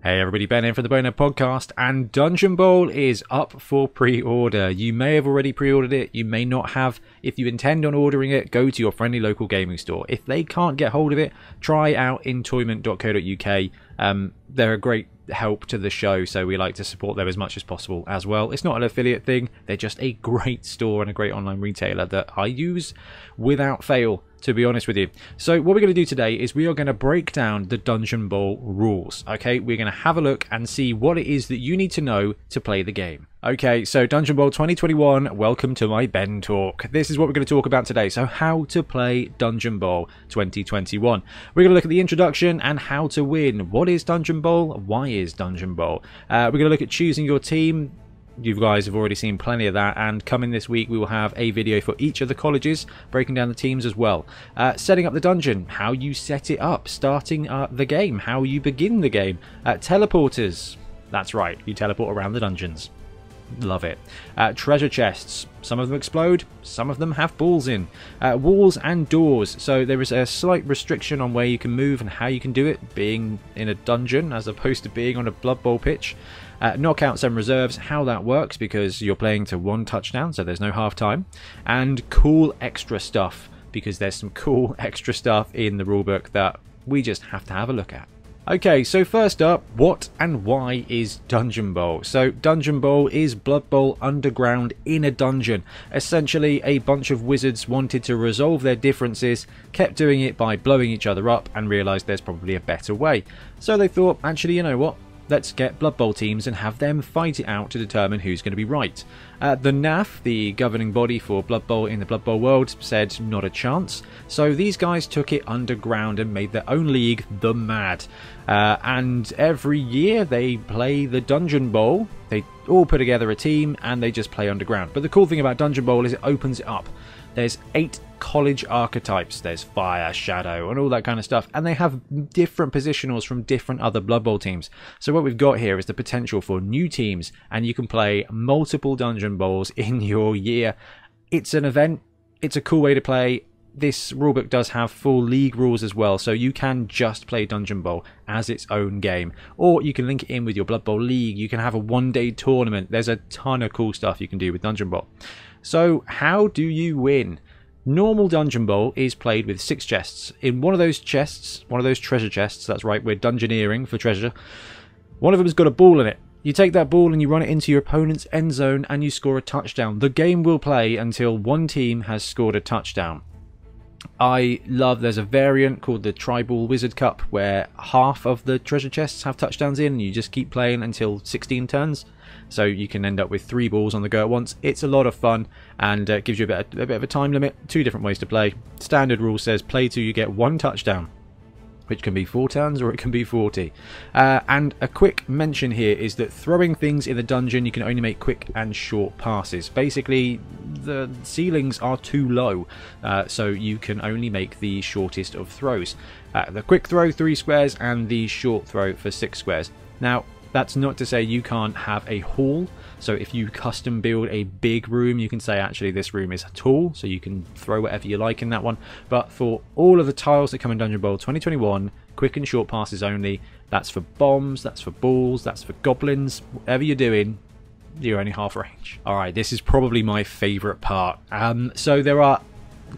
Hey everybody, Ben here for the Bonehead podcast, and Dungeon Bowl is up for pre-order. You may have already pre-ordered it, you may not have. If you intend on ordering it, go to your friendly local gaming store. If they can't get hold of it, try out intoyment.co.uk. They're a great help to the show, so we like to support them as much as possible as well. It's not an affiliate thing, they're just a great store and a great online retailer that I use without fail, to be honest with you. So what we're going to do today is we are going to break down the Dungeon Bowl rules. Okay, we're going to have a look and see what it is that you need to know to play the game. Okay, so Dungeon Bowl 2021, welcome to my Ben Talk. This is what we're going to talk about today. So how to play Dungeon Bowl 2021. We're going to look at the introduction and how to win. What is Dungeon Bowl? Why is Dungeon Bowl? We're going to look at choosing your team. You guys have already seen plenty of that, and coming this week we will have a video for each of the colleges, breaking down the teams as well. Setting up the dungeon, how you set it up, starting the game, how you begin the game. Teleporters, that's right, you teleport around the dungeons. Love it. Treasure chests, some of them explode, some of them have balls in. Walls and doors, so there is a slight restriction on where you can move and how you can do it, being in a dungeon as opposed to being on a Blood Bowl pitch. Knockouts and reserves, how that works, because you're playing to one touchdown, so there's no half time. And cool extra stuff, because there's some cool extra stuff in the rulebook that we just have to have a look at. Okay, so first up, what and why is Dungeon Bowl? So Dungeon Bowl is Blood Bowl underground in a dungeon. Essentially, a bunch of wizards wanted to resolve their differences, kept doing it by blowing each other up, and realised there's probably a better way. So they thought, actually, you know what? Let's get Blood Bowl teams and have them fight it out to determine who's going to be right. The NAF, the governing body for Blood Bowl in the Blood Bowl world, said not a chance. So these guys took it underground and made their own league, the Mad. And every year they play the Dungeon Bowl. They all put together a team and they just play underground. But the cool thing about Dungeon Bowl is it opens it up. There's 8 college archetypes. There's fire, shadow, and all that kind of stuff. And they have different positionals from different other Blood Bowl teams. So what we've got here is the potential for new teams, and you can play multiple Dungeon Bowls in your year. It's an event. It's a cool way to play. This rulebook does have full league rules as well, so you can just play Dungeon Bowl as its own game. Or you can link it in with your Blood Bowl league. You can have a one-day tournament. There's a ton of cool stuff you can do with Dungeon Bowl. So how do you win? Normal Dungeon Bowl is played with 6 chests. In one of those chests, one of those treasure chests, that's right, we're dungeoneering for treasure, one of them has got a ball in it. You take that ball and you run it into your opponent's end zone and you score a touchdown. The game will play until one team has scored a touchdown. There's a variant called the Tribal Wizard Cup where half of the treasure chests have touchdowns in and you just keep playing until 16 turns. So you can end up with 3 balls on the go at once. It's a lot of fun and gives you a bit of a time limit. 2 different ways to play. Standard rule says play till you get 1 touchdown, which can be 4 turns or it can be 40. And a quick mention here is that throwing things in the dungeon, you can only make quick and short passes. Basically, the ceilings are too low, so you can only make the shortest of throws. The quick throw, 3 squares, and the short throw for 6 squares. Now, that's not to say you can't have a hall. So if you custom build a big room, you can say actually this room is tall, so you can throw whatever you like in that one. But for all of the tiles that come in Dungeon Bowl 2021, quick and short passes only. That's for bombs, that's for balls, that's for goblins. Whatever you're doing, you're only half range. Alright, this is probably my favourite part. So there are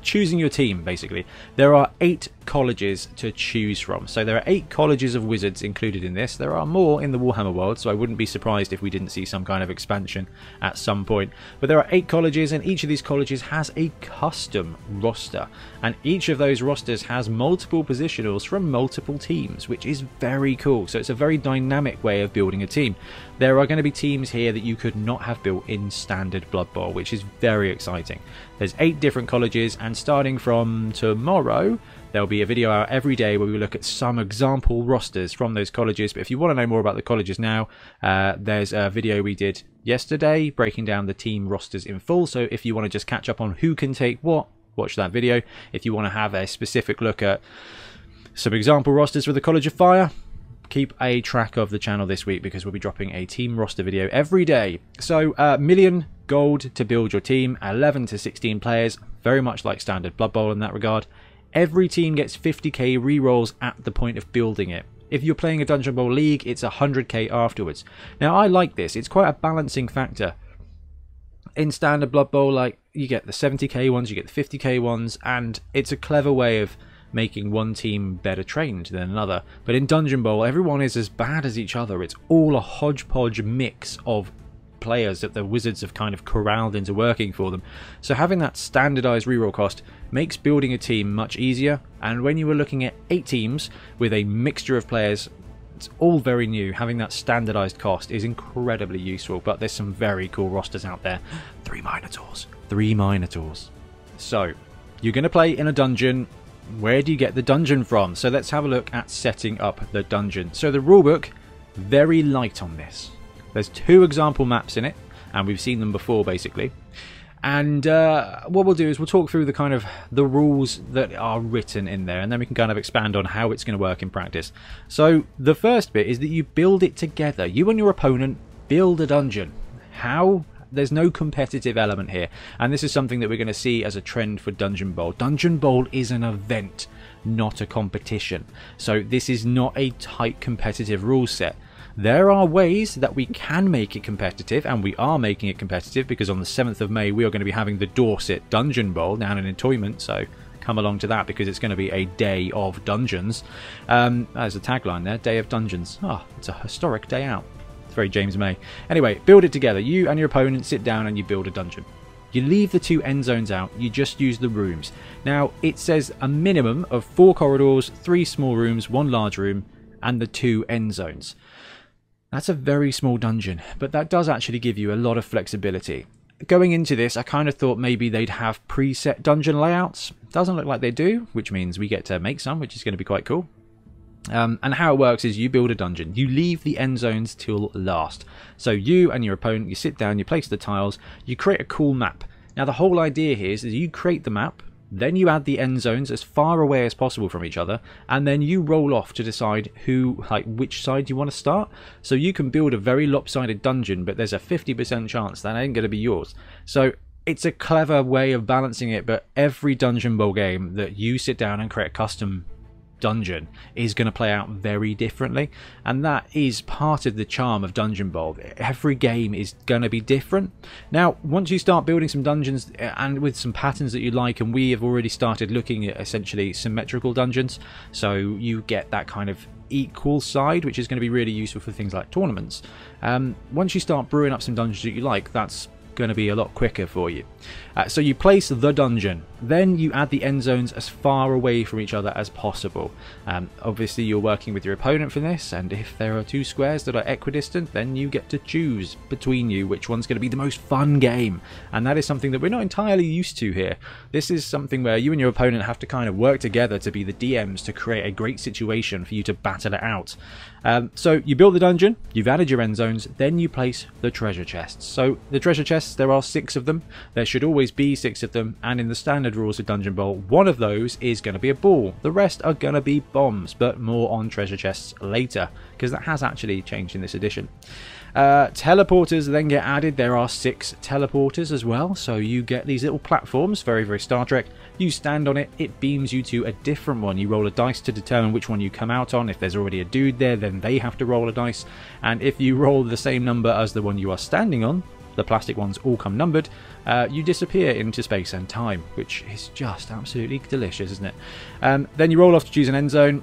choosing your team, basically. There are 8 colleges to choose from. So there are 8 colleges of wizards included in this. There are more in the Warhammer world, so I wouldn't be surprised if we didn't see some kind of expansion at some point. But there are 8 colleges, and each of these colleges has a custom roster. And each of those rosters has multiple positionals from multiple teams, which is very cool. So it's a very dynamic way of building a team. There are going to be teams here that you could not have built in standard Blood Bowl, which is very exciting. There's 8 different colleges, and starting from tomorrow, there'll be a video out every day where we look at some example rosters from those colleges. But if you want to know more about the colleges now, there's a video we did yesterday breaking down the team rosters in full. So if you want to just catch up on who can take what, watch that video. If you want to have a specific look at some example rosters for the College of Fire, keep a track of the channel this week, because we'll be dropping a team roster video every day. So million gold to build your team, 11 to 16 players, very much like standard Blood Bowl in that regard. Every team gets 50k rerolls at the point of building it. If you're playing a Dungeon Bowl League, it's 100k afterwards. Now, I like this. It's quite a balancing factor. In standard Blood Bowl, like, you get the 70k ones, you get the 50k ones, and it's a clever way of making one team better trained than another. But in Dungeon Bowl, everyone is as bad as each other. It's all a hodgepodge mix of players that the Wizards have kind of corralled into working for them. So having that standardized reroll cost makes building a team much easier, and when you were looking at 8 teams with a mixture of players, it's all very new. Having that standardized cost is incredibly useful, but there's some very cool rosters out there. 3 Minotaurs. 3 Minotaurs. So, you're going to play in a dungeon. Where do you get the dungeon from? So let's have a look at setting up the dungeon. So the rulebook, very light on this. There's 2 example maps in it, and we've seen them before basically. And what we'll do is we'll talk through the kind of the rules that are written in there, and then we can kind of expand on how it's going to work in practice. So the first bit is that you build it together. You and your opponent build a dungeon. How? There's no competitive element here, and this is something that we're going to see as a trend for Dungeon Bowl. Dungeon Bowl is an event, not a competition. So this is not a tight competitive rule set. There are ways that we can make it competitive, and we are making it competitive, because on the 7th of May we are going to be having the Dorset Dungeon Bowl down in Entoyment, so come along to that because it's going to be a day of dungeons. There's a tagline there, Day of Dungeons. Oh, it's a historic day out. It's very James May. Anyway, build it together. You and your opponent sit down and you build a dungeon. You leave the 2 end zones out, you just use the rooms. Now, it says a minimum of 4 corridors, 3 small rooms, 1 large room, and the 2 end zones. That's a very small dungeon, but that does actually give you a lot of flexibility. Going into this, I kind of thought maybe they'd have preset dungeon layouts. Doesn't look like they do, which means we get to make some, which is going to be quite cool. And how it works is you build a dungeon. You leave the end zones till last. So you and your opponent, you sit down, you place the tiles, you create a cool map. Now the whole idea here is you create the map, then you add the end zones as far away as possible from each other, and then you roll off to decide which side you want to start. So you can build a very lopsided dungeon, but there's a 50% chance that ain't going to be yours. So it's a clever way of balancing it, but every Dungeon Bowl game that you sit down and create a custom dungeon is going to play out very differently, and that is part of the charm of Dungeon Bowl. Every game is going to be different. Now, once you start building some dungeons and with some patterns that you like, and we have already started looking at essentially symmetrical dungeons, so you get that kind of equal side, which is going to be really useful for things like tournaments. Once you start brewing up some dungeons that you like, that's going to be a lot quicker for you. So you place the dungeon, then you add the end zones as far away from each other as possible. Obviously you're working with your opponent for this, and if there are 2 squares that are equidistant, then you get to choose between you which one's going to be the most fun game, and that is something that we're not entirely used to here. This is something where you and your opponent have to kind of work together to be the DMs to create a great situation for you to battle it out. So you build the dungeon, you've added your end zones, then you place the treasure chests. So the treasure chests, there are 6 of them. There should always be 6 of them, and in the standard rules of Dungeon Bowl, one of those is going to be a ball. The rest are going to be bombs, but more on treasure chests later, because that has actually changed in this edition. Teleporters then get added. There are 6 teleporters as well, so you get these little platforms, very, very Star Trek. You stand on it, it beams you to a different one. You roll a dice to determine which one you come out on. If there's already a dude there, then they have to roll a dice, and if you roll the same number as the one you are standing on, the plastic ones all come numbered, you disappear into space and time, which is just absolutely delicious, isn't it? Then you roll off to choose an end zone,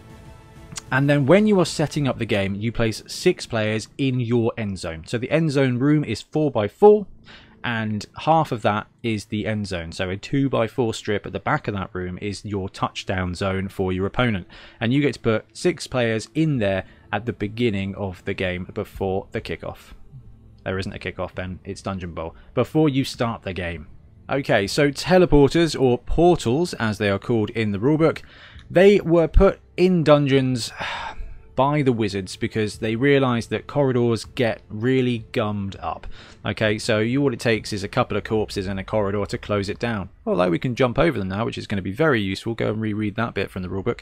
and then when you are setting up the game, you place 6 players in your end zone. So the end zone room is 4x4, and half of that is the end zone. So a 2x4 strip at the back of that room is your touchdown zone for your opponent, and you get to put 6 players in there at the beginning of the game before the kickoff. There isn't a kickoff, Ben. It's Dungeon Bowl. Before you start the game. Okay, so teleporters, or portals as they are called in the rulebook, they were put in dungeons by the Wizards because they realised that corridors get really gummed up. Okay, so all it takes is a couple of corpses in a corridor to close it down. Although we can jump over them now, which is going to be very useful. Go and reread that bit from the rulebook.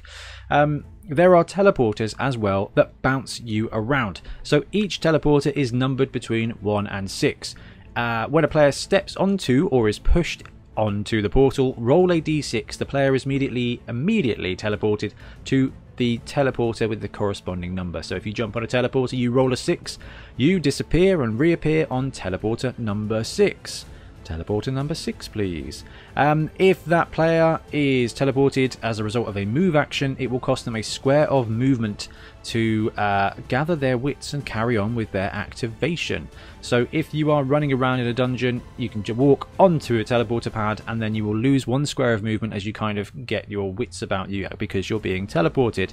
There are teleporters as well that bounce you around. So each teleporter is numbered between 1 and 6. When a player steps onto or is pushed onto the portal, roll a d6. The player is immediately teleported to the teleporter with the corresponding number. So if you jump on a teleporter, you roll a 6, you disappear and reappear on teleporter number 6. Teleporter number 6, please. If that player is teleported as a result of a move action, it will cost them a square of movement to gather their wits and carry on with their activation. So if you are running around in a dungeon, you can walk onto a teleporter pad and then you will lose 1 square of movement as you kind of get your wits about you because you're being teleported.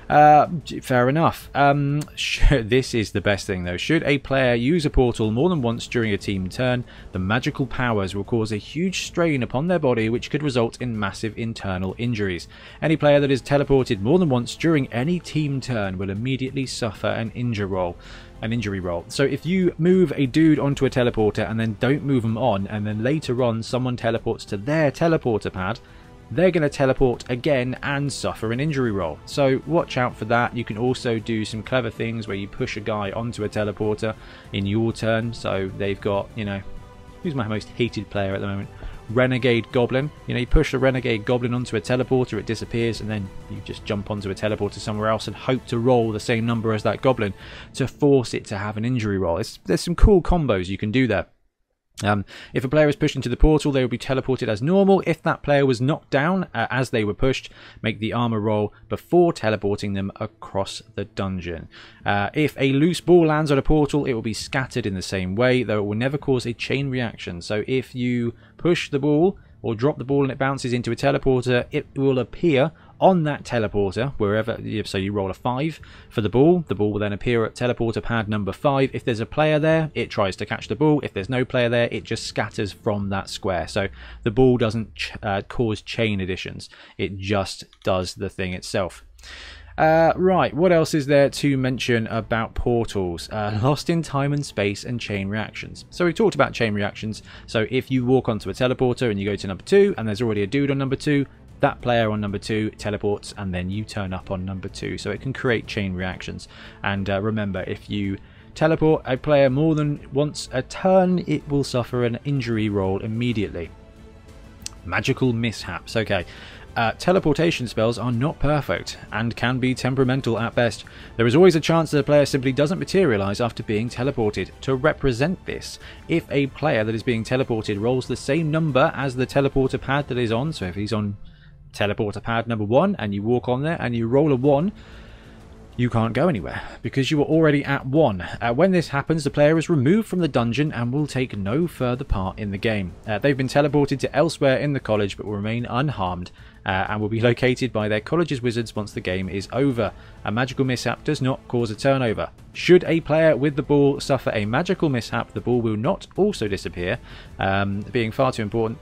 Fair enough. This is the best thing though. Should a player use a portal more than once during a team turn, the magical powers will cause a huge strain upon their body, which could result in massive internal injuries. Any player that is teleported more than once during any team turn will immediately suffer an injury roll. So if you move a dude onto a teleporter and then don't move them on, and then later on someone teleports to their teleporter pad, they're going to teleport again and suffer an injury roll. So watch out for that. You can also do some clever things where you push a guy onto a teleporter in your turn. So they've got, you know, who's my most hated player at the moment? Renegade Goblin. You know, you push a Renegade Goblin onto a teleporter, it disappears, and then you just jump onto a teleporter somewhere else and hope to roll the same number as that Goblin to force it to have an injury roll. There's some cool combos you can do there. If a player is pushed into the portal, they will be teleported as normal. If that player was knocked down as they were pushed, make the armor roll before teleporting them across the dungeon. If a loose ball lands on a portal, it will be scattered in the same way, though it will never cause a chain reaction. So if you push the ball or drop the ball and it bounces into a teleporter, it will appear on that teleporter wherever. So you roll a 5 for the ball will then appear at teleporter pad number 5. If there's a player there, it tries to catch the ball. If there's no player there, it just scatters from that square. So the ball doesn't cause chain additions, it just does the thing itself. Right, what else is there to mention about portals? Lost in time and space and chain reactions. So we talked about chain reactions. So if you walk onto a teleporter and you go to number 2 and there's already a dude on number 2, that player on number 2 teleports and then you turn up on number 2. So it can create chain reactions. And remember, if you teleport a player more than once a turn, it will suffer an injury roll immediately. Magical mishaps. Okay. Teleportation spells are not perfect and can be temperamental at best. There is always a chance that a player simply doesn't materialize after being teleported. To represent this, if a player that is being teleported rolls the same number as the teleporter pad that is on, so if he's on teleporter pad number 1 and you walk on there and you roll a 1, you can't go anywhere because you were already at 1. When this happens, the player is removed from the dungeon and will take no further part in the game. They've been teleported to elsewhere in the college but will remain unharmed and will be located by their college's wizards once the game is over. A magical mishap does not cause a turnover. Should a player with the ball suffer a magical mishap, the ball will not also disappear, being far too important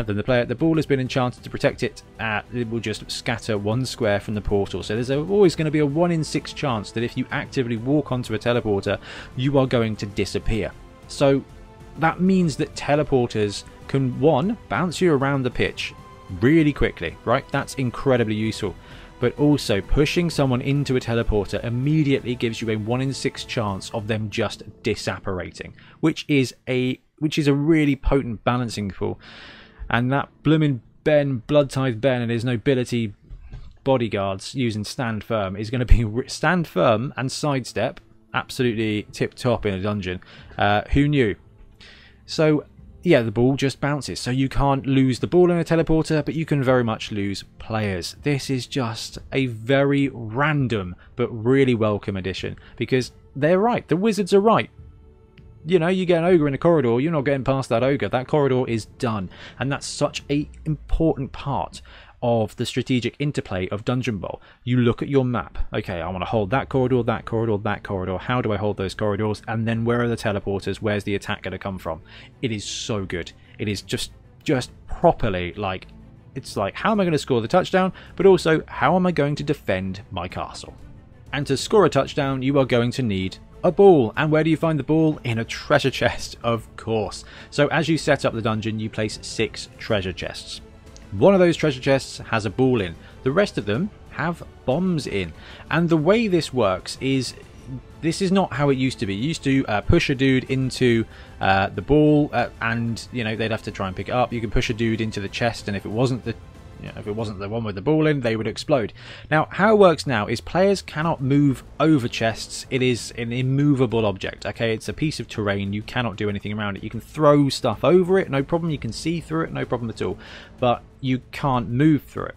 than the player. The ball has been enchanted to protect it. It will just scatter 1 square from the portal. So there's always going to be a 1 in 6 chance that if you actively walk onto a teleporter, you are going to disappear. So that means that teleporters can, 1, bounce you around the pitch really quickly, right? That's incredibly useful. But also pushing someone into a teleporter immediately gives you a 1 in 6 chance of them just disapparating, which is a really potent balancing tool. And that blooming Ben, Bloodtithe Ben, and his nobility bodyguards using Stand Firm is going to be Stand Firm and Sidestep, absolutely tip top in a dungeon. Who knew? So yeah, the ball just bounces. So you can't lose the ball in a teleporter, but you can very much lose players. This is just a very random but really welcome addition because they're right. The wizards are right. You know, you get an ogre in a corridor, you're not getting past that ogre. That corridor is done. And that's such an important part of the strategic interplay of Dungeon Bowl. You look at your map. Okay, I want to hold that corridor, that corridor, that corridor. How do I hold those corridors? And then where are the teleporters? Where's the attack going to come from? It is so good. It is just properly like, it's like, how am I going to score the touchdown? But also, how am I going to defend my castle? And to score a touchdown, you are going to need a ball. And where do you find the ball? In a treasure chest, of course. So as you set up the dungeon, you place 6 treasure chests. One of those treasure chests has a ball in. The rest of them have bombs in. And the way this works is, this is not how it used to be. You used to push a dude into the ball and, you know, they'd have to try and pick it up. You can push a dude into the chest, and if it wasn't You know, if it wasn't the one with the ball in, they would explode. Now, how it works now is players cannot move over chests. It is an immovable object, okay? It's a piece of terrain. You cannot do anything around it. You can throw stuff over it, no problem. You can see through it, no problem at all. But you can't move through it.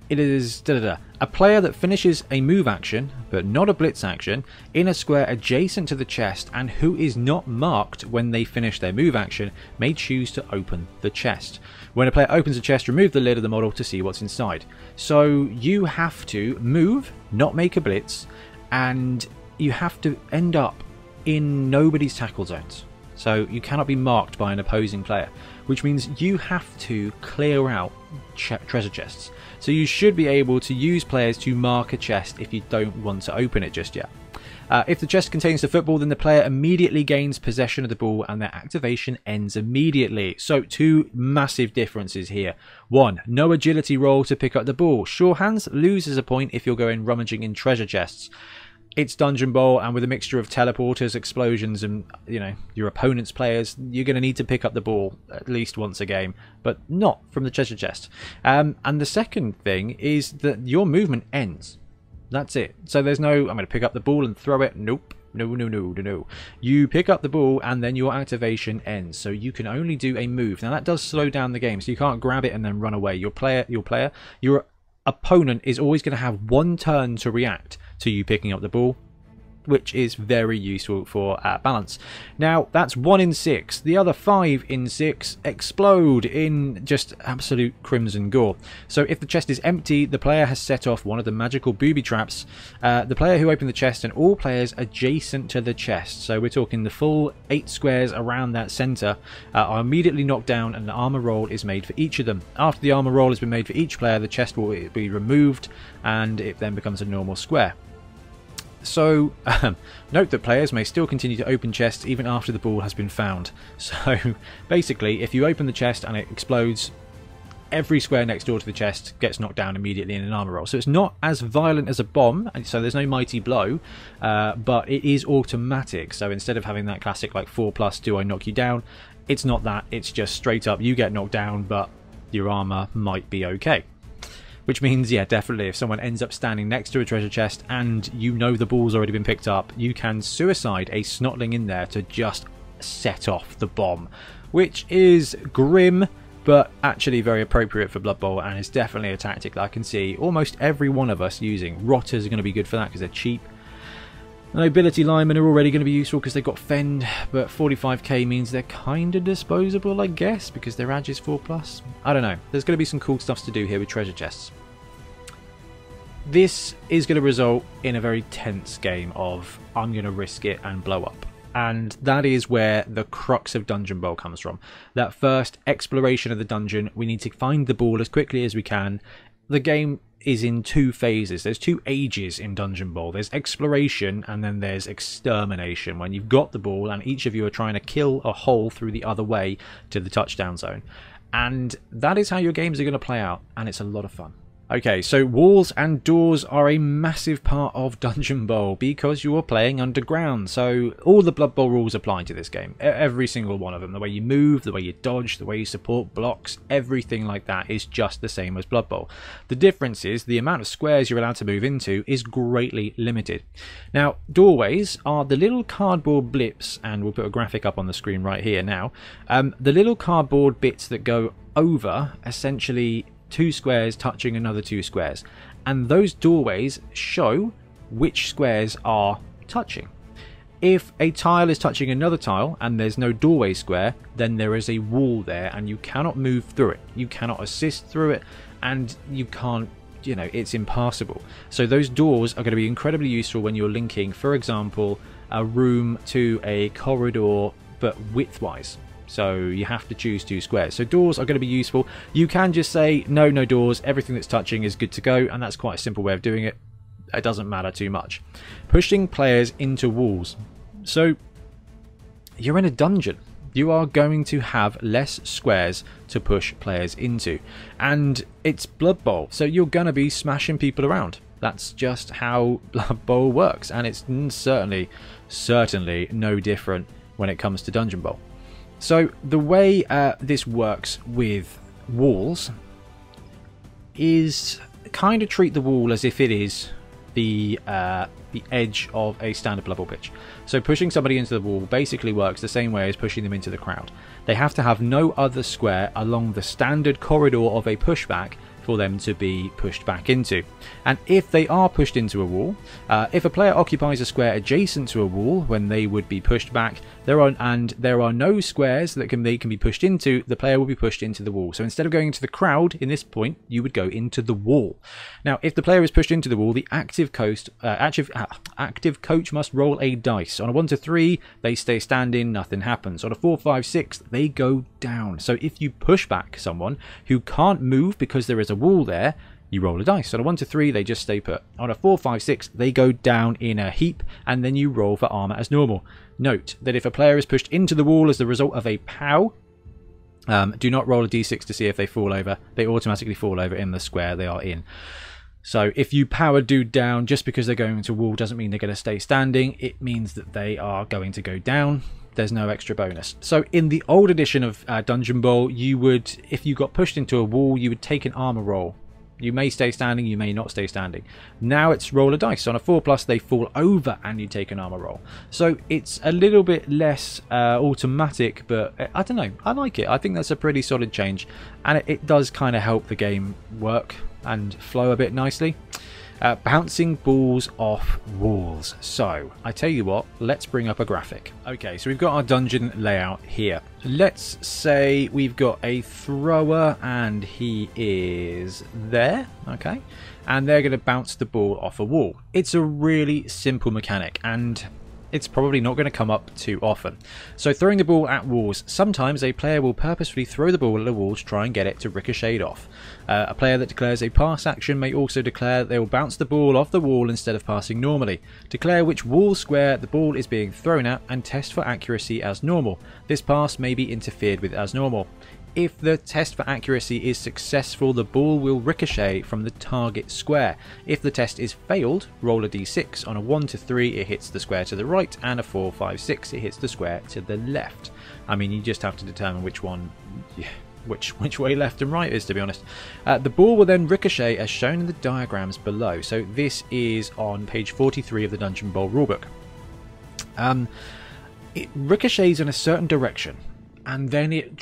It is a player that finishes a move action, but not a blitz action, in a square adjacent to the chest and who is not marked when they finish their move action may choose to open the chest. When a player opens a chest, remove the lid of the model to see what's inside. So you have to move, not make a blitz, and you have to end up in nobody's tackle zones. So you cannot be marked by an opposing player, which means you have to clear out treasure chests. So you should be able to use players to mark a chest if you don't want to open it just yet. If the chest contains the football, then the player immediately gains possession of the ball and their activation ends immediately. So two massive differences here. One, no agility roll to pick up the ball. Sure hands loses a point if you're going rummaging in treasure chests. It's Dungeon Bowl, and with a mixture of teleporters, explosions, and your opponent's players, you're going to need to pick up the ball at least once a game, but not from the treasure chest. And the second thing is that your movement ends. That's it. So there's no, I'm going to pick up the ball and throw it. Nope. No. You pick up the ball and then your activation ends. So you can only do a move. Now that does slow down the game, so you can't grab it and then run away. Your opponent is always going to have one turn to react to you picking up the ball, which is very useful for balance. Now, that's 1 in 6. The other 5 in 6 explode in just absolute crimson gore. So if the chest is empty, the player has set off one of the magical booby traps. The player who opened the chest and all players adjacent to the chest, so we're talking the full 8 squares around that centre, are immediately knocked down, and the armour roll is made for each of them. After the armour roll has been made for each player, the chest will be removed, and it then becomes a normal square. So, note that players may still continue to open chests even after the ball has been found. So, basically, if you open the chest and it explodes, every square next door to the chest gets knocked down immediately in an armor roll. So it's not as violent as a bomb, so there's no mighty blow, but it is automatic. So instead of having that classic like 4+ do I knock you down, it's not that, it's just straight up you get knocked down, but your armor might be okay. Which means, yeah, definitely, if someone ends up standing next to a treasure chest and you know the ball's already been picked up, you can suicide a snotling in there to just set off the bomb. Which is grim, but actually very appropriate for Blood Bowl, and is definitely a tactic that I can see almost every one of us using. Rotters are going to be good for that because they're cheap. Nobility linemen are already going to be useful because they've got fend, but 45k means they're kind of disposable, I guess, because their ag is 4+. I don't know. There's going to be some cool stuff to do here with treasure chests. This is going to result in a very tense game of I'm going to risk it and blow up. And that is where the crux of Dungeon Bowl comes from. That first exploration of the dungeon, we need to find the ball as quickly as we can. The game is in 2 phases. There's 2 ages in Dungeon Bowl. There's exploration and then there's extermination, when you've got the ball and each of you are trying to kill a hole through the other way to the touchdown zone. And that is how your games are going to play out, and it's a lot of fun. Okay, so walls and doors are a massive part of Dungeon Bowl because you are playing underground. So all the Blood Bowl rules apply to this game. Every single one of them. The way you move, the way you dodge, the way you support blocks, everything like that is just the same as Blood Bowl. The difference is the amount of squares you're allowed to move into is greatly limited. Now, doorways are the little cardboard blips, and we'll put a graphic up on the screen right here now. The little cardboard bits that go over, essentially, 2 squares touching another 2 squares, and those doorways show which squares are touching. If a tile is touching another tile and there's no doorway square, then there is a wall there and you cannot move through it, you cannot assist through it, and you can't, it's impassable. So those doors are going to be incredibly useful when you're linking, for example, a room to a corridor but widthwise. So you have to choose 2 squares. So doors are going to be useful. You can just say, no doors, everything that's touching is good to go, and that's quite a simple way of doing it. It doesn't matter too much. Pushing players into walls. So you're in a dungeon. You are going to have less squares to push players into. And it's Blood Bowl, so you're going to be smashing people around. That's just how Blood Bowl works, and it's certainly no different when it comes to Dungeon Bowl. So the way this works with walls is kind of treat the wall as if it is the edge of a standard Blood Bowl pitch. So pushing somebody into the wall basically works the same way as pushing them into the crowd. They have to have no other square along the standard corridor of a pushback for them to be pushed back into. And if they are pushed into a wall, if a player occupies a square adjacent to a wall when they would be pushed back, there are no squares that they can be pushed into, the player will be pushed into the wall. So instead of going into the crowd in this point, you would go into the wall. Now, if the player is pushed into the wall, the active coach must roll a dice. On a 1 to 3, they stay standing, nothing happens. On a 4, 5, 6, they go down. So if you push back someone who can't move because there is a wall there, you roll a dice. On a 1 to 3, they just stay put. On a 4, 5, 6, they go down in a heap, and then you roll for armor as normal. Note that if a player is pushed into the wall as the result of a POW, do not roll a d6 to see if they fall over. They automatically fall over in the square they are in. So if you power a dude down just because they're going into a wall doesn't mean they're going to stay standing. It means that they are going to go down. There's no extra bonus. So in the old edition of Dungeon Bowl, you would, if you got pushed into a wall, you would take an armor roll. You may stay standing, you may not stay standing. Now it's roll a dice. On a 4+, they fall over and you take an armor roll. So it's a little bit less automatic, but I don't know. I like it. I think that's a pretty solid change. And it does kind of help the game work and flow a bit nicely. Bouncing balls off walls. So, I tell you what, let's bring up a graphic. Okay, so we've got our dungeon layout here. Let's say we've got a thrower and he is there, okay? And they're going to bounce the ball off a wall. It's a really simple mechanic and it's probably not going to come up too often. So throwing the ball at walls. Sometimes a player will purposefully throw the ball at a wall to try and get it to ricochet off. A player that declares a pass action may also declare they will bounce the ball off the wall instead of passing normally. Declare which wall square the ball is being thrown at and test for accuracy as normal. This pass may be interfered with as normal. If the test for accuracy is successful, the ball will ricochet from the target square. If the test is failed, roll a d6. On a 1 to 3, it hits the square to the right, and a 4, 5, 6, it hits the square to the left. I mean, you just have to determine which one, which way left and right is, to be honest. The ball will then ricochet as shown in the diagrams below. So this is on page 43 of the Dungeon Bowl rulebook. It ricochets in a certain direction, and then it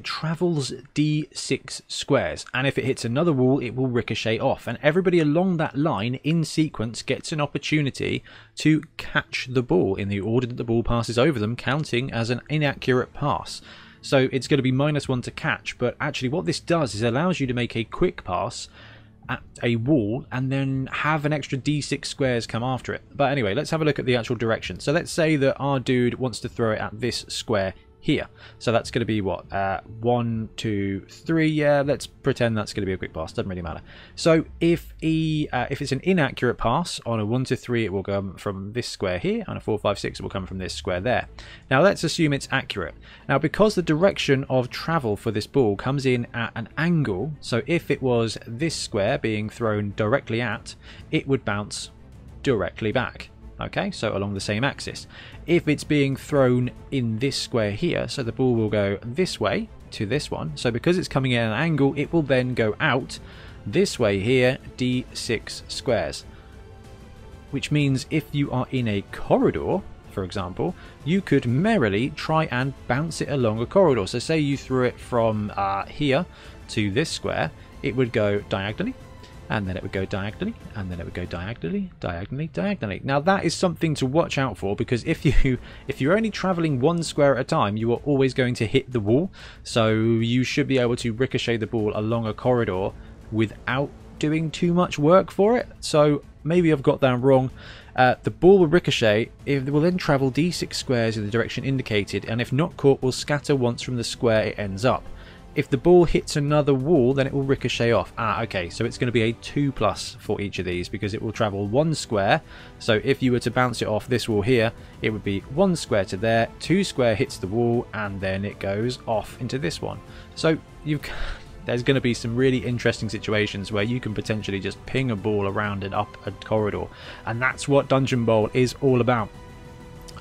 travels d6 squares, and if it hits another wall it will ricochet off, and everybody along that line in sequence gets an opportunity to catch the ball in the order that the ball passes over them, counting as an inaccurate pass. So it's going to be -1 to catch, but actually what this does is allows you to make a quick pass at a wall and then have an extra d6 squares come after it. But anyway, let's have a look at the actual direction. So let's say that our dude wants to throw it at this square here. So that's going to be what? 1, 2, 3. Yeah, let's pretend that's going to be a quick pass. Doesn't really matter. So if it's an inaccurate pass, on a 1 to 3 it will come from this square here. On a 4, 5, 6 it will come from this square there. Now let's assume it's accurate. Now because the direction of travel for this ball comes in at an angle, so if it was this square being thrown directly at, it would bounce directly back. Okay, so along the same axis. If it's being thrown in this square here, so the ball will go this way to this one, so because it's coming in at an angle, it will then go out this way here, d6 squares. Which means if you are in a corridor, for example, you could merrily try and bounce it along a corridor. So say you threw it from here to this square, it would go diagonally, and then it would go diagonally, and then it would go diagonally, diagonally, diagonally. Now that is something to watch out for, because if you're only traveling one square at a time, you are always going to hit the wall. So you should be able to ricochet the ball along a corridor without doing too much work for it. So maybe I've got that wrong. The ball will ricochet, it will then travel d6 squares in the direction indicated, and if not caught will scatter once from the square it ends up. If the ball hits another wall, then it will ricochet off. Okay, so it's going to be a 2+ for each of these, because it will travel 1 square. So if you were to bounce it off this wall here, it would be 1 square to there, 2 square hits the wall, and then it goes off into this one. So there's going to be some really interesting situations where you can potentially just ping a ball around and up a corridor. And that's what Dungeon Bowl is all about.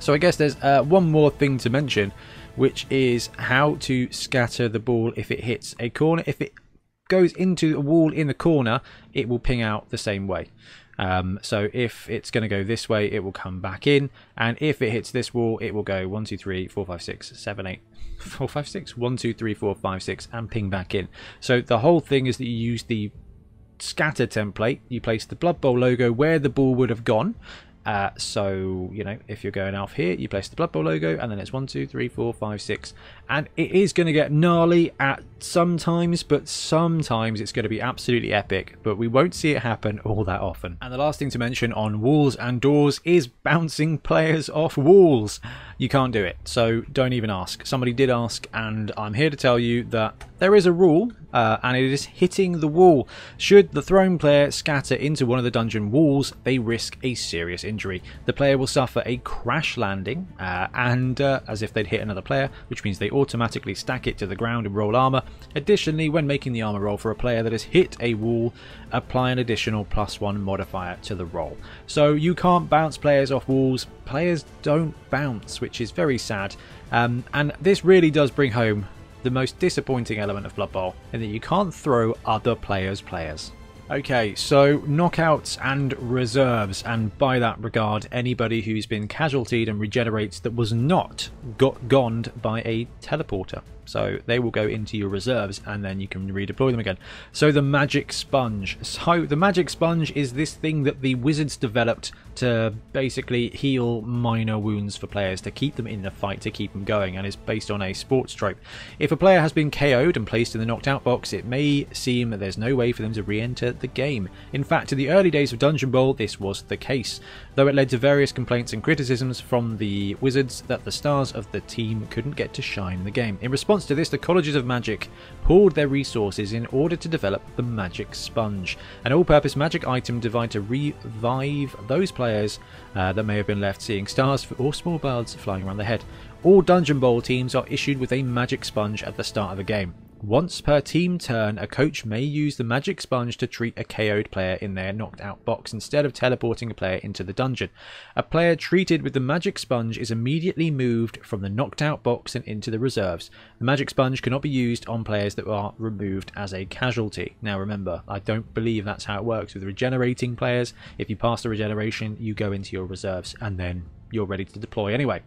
So I guess there's one more thing to mention, which is how to scatter the ball if it hits a corner. If it goes into a wall in the corner, it will ping out the same way. So if it's going to go this way, it will come back in, and if it hits this wall, it will go 1 2 3 4 5 6 7 8 4 5 6 1 2 3 4 5 6 and ping back in. So the whole thing is that you use the scatter template. You place the Blood Bowl logo where the ball would have gone. So, you know, if you're going off here, you place the Blood Bowl logo, and then it's 1 2 3 4 5 6, and it is going to get gnarly at sometimes, but sometimes it's going to be absolutely epic, but we won't see it happen all that often. And the last thing to mention on walls and doors is bouncing players off walls. You can't do it, so don't even ask. Somebody did ask, and I'm here to tell you that there is a rule, and it is hitting the wall. Should the thrown player scatter into one of the dungeon walls, they risk a serious injury. The player will suffer a crash landing, and as if they'd hit another player, which means they automatically stack it to the ground and roll armor. Additionally, when making the armor roll for a player that has hit a wall, apply an additional +1 modifier to the roll. So you can't bounce players off walls. Players don't bounce, which is very sad. And this really does bring home the most disappointing element of Blood Bowl, in that you can't throw other players' players. Okay, so knockouts and reserves, and by that regard, anybody who's been casualtied and regenerates that was not goned by a teleporter. So they will go into your reserves, and then you can redeploy them again. So the Magic Sponge. So the Magic Sponge is this thing that the Wizards developed to basically heal minor wounds for players, to keep them in the fight, to keep them going, and is based on a sports trope. If a player has been KO'd and placed in the knocked out box, it may seem that there's no way for them to re-enter the game. In fact, in the early days of Dungeon Bowl, this was the case, though it led to various complaints and criticisms from the Wizards that the stars of the team couldn't get to shine in the game. In response to this, the Colleges of Magic pooled their resources in order to develop the Magic Sponge, an all-purpose magic item designed to revive those players that may have been left seeing stars or small birds flying around their head. All Dungeon Bowl teams are issued with a Magic Sponge at the start of the game. Once per team turn, a coach may use the Magic Sponge to treat a KO'd player in their knocked out box instead of teleporting a player into the dungeon. A player treated with the Magic Sponge is immediately moved from the knocked out box and into the reserves. The Magic Sponge cannot be used on players that are removed as a casualty. Now remember, I don't believe that's how it works with regenerating players. If you pass the regeneration, you go into your reserves, and then you're ready to deploy anyway.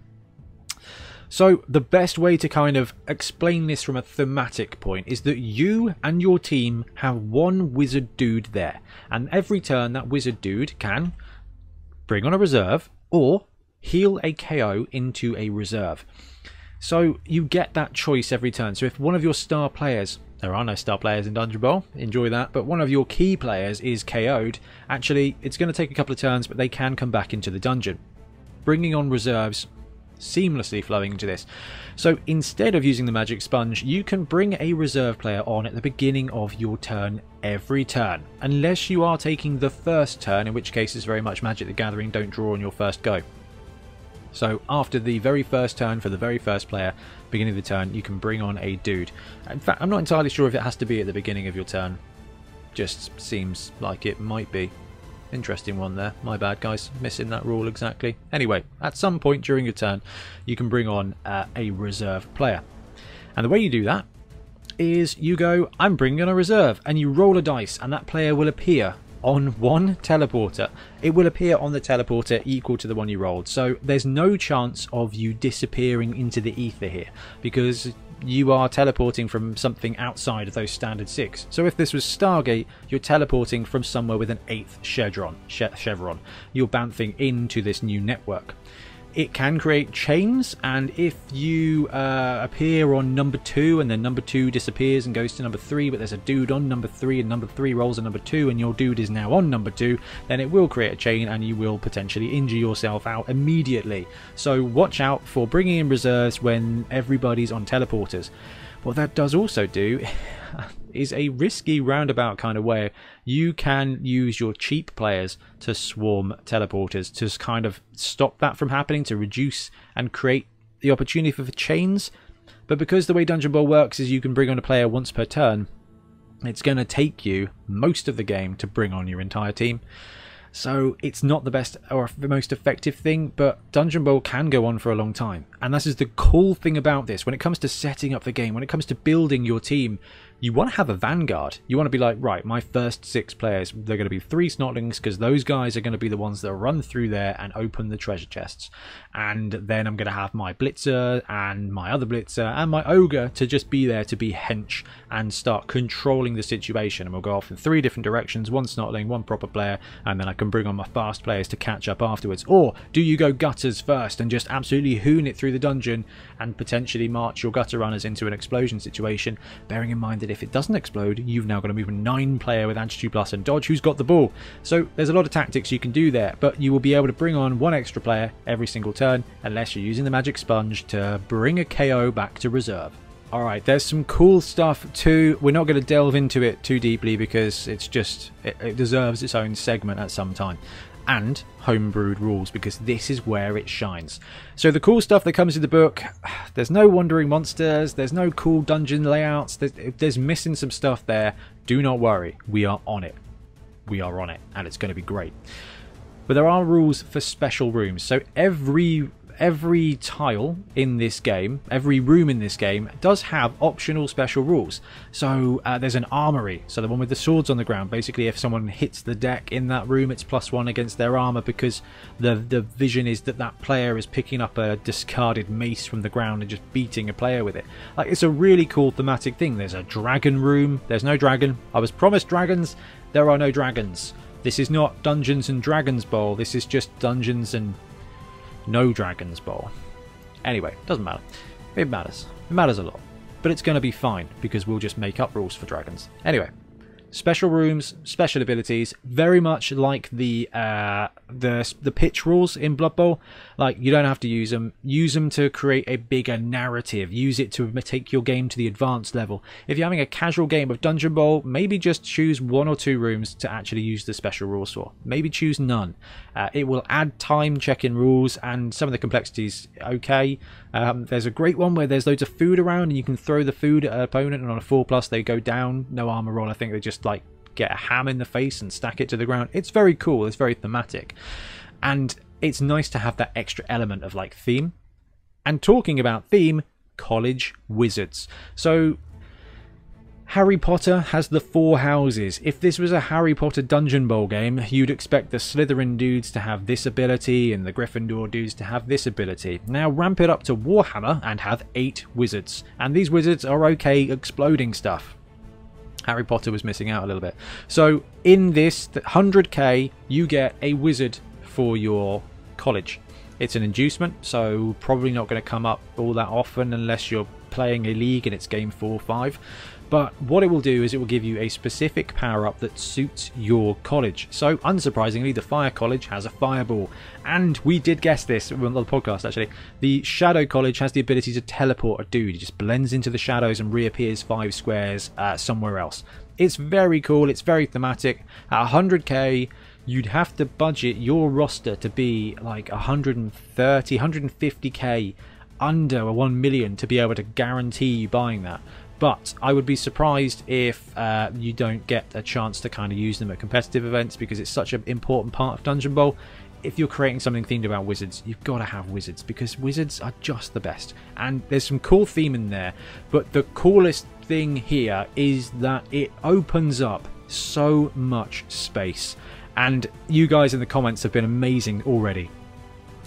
So the best way to kind of explain this from a thematic point is that you and your team have one wizard dude there, and every turn that wizard dude can bring on a reserve or heal a KO into a reserve. So you get that choice every turn. So if one of your star players, there are no star players in Dungeon Bowl, enjoy that, but one of your key players is KO'd, actually it's going to take a couple of turns, but they can come back into the dungeon. Bringing on reserves, seamlessly flowing into this. So instead of using the Magic Sponge, you can bring a reserve player on at the beginning of your turn every turn, unless you are taking the first turn, in which case it's very much Magic the Gathering, don't draw on your first go. So after the very first turn for the very first player, beginning of the turn, you can bring on a dude. In fact, I'm not entirely sure if it has to be at the beginning of your turn. Just seems like it might be. Interesting one there. My bad, guys. Missing that rule exactly. Anyway, at some point during your turn, you can bring on a reserve player. And the way you do that is you go, I'm bringing on a reserve, and you roll a dice, and that player will appear on one teleporter. It will appear on the teleporter equal to the one you rolled. So there's no chance of you disappearing into the ether here, because you are teleporting from something outside of those standard 6. So if this was Stargate, you're teleporting from somewhere with an 8th chevron. You're bouncing into this new network. It can create chains, and if you appear on number 2 and then number 2 disappears and goes to number 3, but there's a dude on number 3 and number 3 rolls a number 2 and your dude is now on number 2, then it will create a chain and you will potentially injure yourself out immediately. So watch out for bringing in reserves when everybody's on teleporters. What that does also do is a risky roundabout kind of way. You can use your cheap players to swarm teleporters to kind of stop that from happening, to reduce and create the opportunity for chains. But because the way Dungeon Bowl works is you can bring on a player once per turn, it's going to take you most of the game to bring on your entire team. So it's not the best or the most effective thing, but Dungeon Bowl can go on for a long time. And this is the cool thing about this. When it comes to setting up the game, when it comes to building your team, you want to have a vanguard. You want to be like, right, my first 6 players, they're going to be 3 Snotlings, because those guys are going to be the ones that run through there and open the treasure chests. And then I'm going to have my Blitzer and my other Blitzer and my Ogre to just be there to be hench and start controlling the situation. And we'll go off in 3 different directions, 1 Snotling, 1 proper player, and then I can bring on my fast players to catch up afterwards. Or do you go gutters first and just absolutely hoon it through the dungeon and potentially march your gutter runners into an explosion situation, bearing in mind that if it doesn't explode, you've now got to move a 9 player with Attitude Plus and Dodge who's got the ball. So there's a lot of tactics you can do there, but you will be able to bring on 1 extra player every single turn, unless you're using the magic sponge to bring a KO back to reserve. Alright, there's some cool stuff too. We're not going to delve into it too deeply because it's just, it deserves its own segment at some time. And homebrewed rules, because this is where it shines. So the cool stuff that comes in the book, there's no wandering monsters, there's no cool dungeon layouts, there's missing some stuff there. Do not worry, we are on it. We are on it, and it's going to be great. But there are rules for special rooms. So every tile in this game, every room in this game, does have optional special rules. So there's an armory, so the one with the swords on the ground. Basically, if someone hits the deck in that room, it's +1 against their armor, because the vision is that that player is picking up a discarded mace from the ground and just beating a player with it. Like, it's a really cool thematic thing. There's a dragon room. There's no dragon. I was promised dragons. There are no dragons. This is not Dungeons and Dragons Bowl. This is just Dungeons and no Dragon's Bowl. Anyway, doesn't matter. It matters. It matters a lot. But it's going to be fine, because we'll just make up rules for dragons. Anyway, special rooms, special abilities, very much like the pitch rules in Blood Bowl. Like, you don't have to use them. Use them to create a bigger narrative. Use it to take your game to the advanced level. If you're having a casual game of Dungeon Bowl, maybe just choose 1 or 2 rooms to actually use the special rules for. Maybe choose none. It will add time checking rules and some of the complexities. Okay, there's a great one where there's loads of food around and you can throw the food at an opponent, and on a 4+ they go down. No armor roll. I think they just like get a ham in the face and stack it to the ground. It's very cool. It's very thematic, and it's nice to have that extra element of like theme. And talking about theme, college wizards. So Harry Potter has the 4 houses. If this was a Harry Potter Dungeon Bowl game, you'd expect the Slytherin dudes to have this ability and the Gryffindor dudes to have this ability. Now ramp it up to Warhammer and have 8 wizards. And these wizards are okay exploding stuff. Harry Potter was missing out a little bit. So in this 100k, you get a wizard for your college. It's an inducement, so probably not going to come up all that often unless you're playing a league and it's game 4 or 5. But what it will do is it will give you a specific power-up that suits your college. So, unsurprisingly, the Fire College has a Fireball. And we did guess this on the podcast, actually. The Shadow College has the ability to teleport a dude. He just blends into the shadows and reappears 5 squares somewhere else. It's very cool. It's very thematic. At 100k, you'd have to budget your roster to be like 130, 150k under 1 million to be able to guarantee you buying that. But I would be surprised if you don't get a chance to kind of use them at competitive events, because it's such an important part of Dungeon Bowl. If you're creating something themed about wizards, you've got to have wizards, because wizards are just the best. And there's some cool theme in there, but the coolest thing here is that it opens up so much space. And you guys in the comments have been amazing already.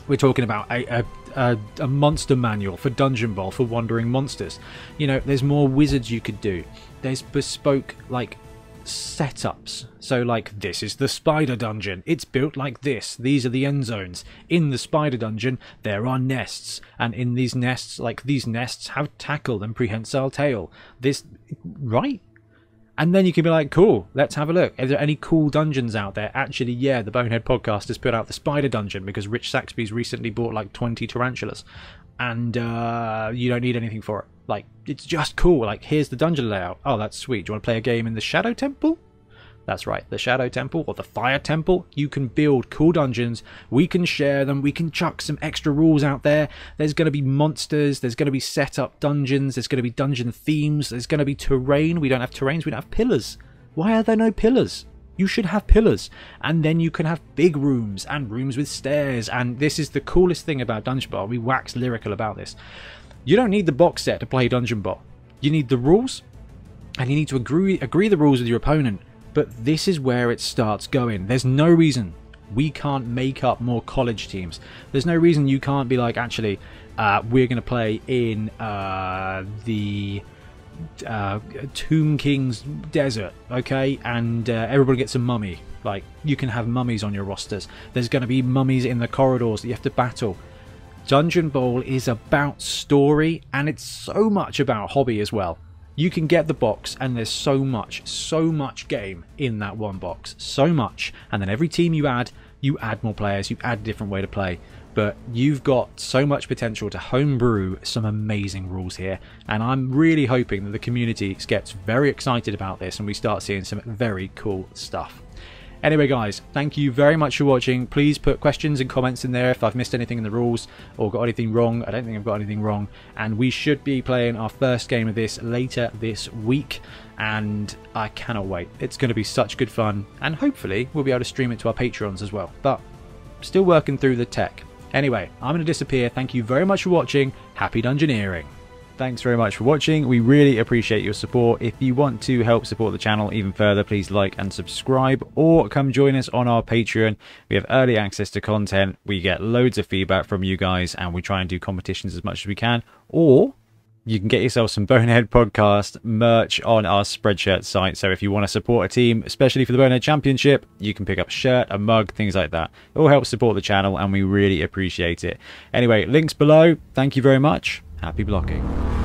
We're talking about a monster manual for Dungeon Bowl for wandering monsters. You know, there's more wizards you could do. There's bespoke, like, setups. So, like, this is the spider dungeon. It's built like this. These are the end zones. In the spider dungeon, there are nests. And in these nests, like, these nests have tackle and prehensile tail. This, right? And then you can be like, cool, let's have a look. Are there any cool dungeons out there? Actually, yeah, the Bonehead podcast has put out the Spider Dungeon because Rich Saxby's recently bought like 20 tarantulas. And you don't need anything for it. Like, it's just cool. Like, here's the dungeon layout. Oh, that's sweet. Do you want to play a game in the Shadow Temple? That's right, the Shadow Temple or the Fire Temple. You can build cool dungeons. We can share them. We can chuck some extra rules out there. There's going to be monsters. There's going to be set up dungeons. There's going to be dungeon themes. There's going to be terrain. We don't have terrains. We don't have pillars. Why are there no pillars? You should have pillars, and then you can have big rooms and rooms with stairs. And this is the coolest thing about Dungeon Ball. We wax lyrical about this. You don't need the box set to play Dungeon Ball. You need the rules, and you need to agree the rules with your opponent. But this is where it starts going. There's no reason we can't make up more college teams. There's no reason you can't be like, actually, we're going to play in the Tomb King's desert, okay, and everybody gets a mummy. Like, you can have mummies on your rosters. There's going to be mummies in the corridors that you have to battle. Dungeon Bowl is about story, and it's so much about hobby as well. You can get the box, and there's so much game in that one box, so much. And then every team you add more players, you add a different way to play. But you've got so much potential to homebrew some amazing rules here, and I'm really hoping that the community gets very excited about this and we start seeing some very cool stuff. Anyway guys, thank you very much for watching. Please put questions and comments in there if I've missed anything in the rules or got anything wrong. I don't think I've got anything wrong. And we should be playing our first game of this later this week, and I cannot wait. It's going to be such good fun, and hopefully we'll be able to stream it to our Patreons as well. But still working through the tech. Anyway, I'm going to disappear. Thank you very much for watching. Happy Dungeoneering. Thanks very much for watching. We really appreciate your support. If you want to help support the channel even further, please like and subscribe, or come join us on our Patreon. We have early access to content. We get loads of feedback from you guys, and we try and do competitions as much as we can. Or you can get yourself some Bonehead podcast merch on our Spreadshirt site. So if you want to support a team, especially for the Bonehead Championship, you can pick up a shirt, a mug, things like that. It all helps support the channel, and we really appreciate it. Anyway, links below. Thank you very much. Happy blocking.